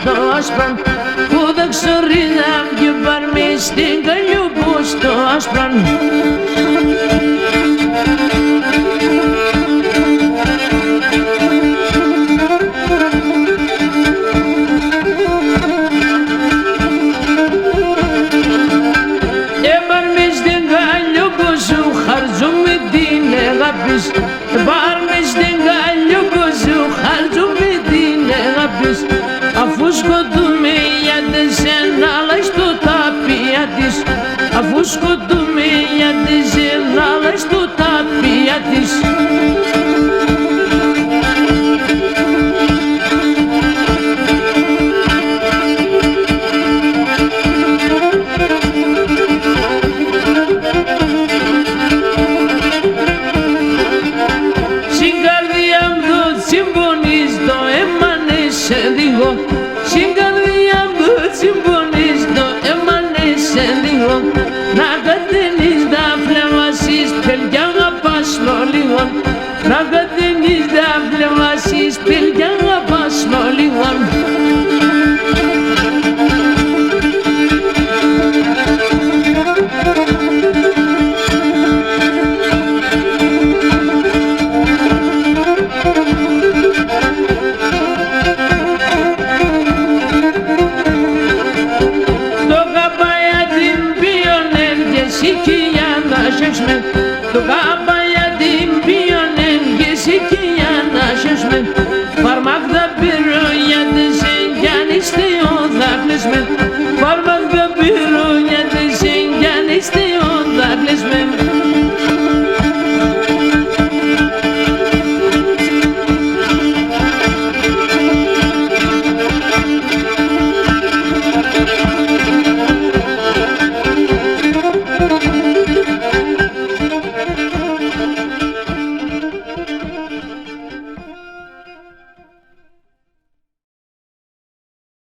το άσπρον που δεν ξορίδαμ και παρμή στην Καλλιούπου στο άσπρον. Πάρμε στην Καλλιούπου σου χαρτούμε την αγάπης, αφού σκοτούμε για τεσσένα αλλά στο ταπία της, αφού σκοτούμε για τεσσένα αλλά στο ταπία της. Στην καρδιά μου συμπονείς το έμανε σε λίγο, να καταίνεις τα φλεβάσεις παιδιά αγαπάσλο λίγο, να καταίνεις τα φλεβάσεις παιδιά αγαπάσλο λίγο. Το κάπα για την πιονέν και σηκιά να σώσμε, φάρμακ θα πήρω για τις εγγιάνεις θεό θα κλείσμε, φάρμακ θα πήρω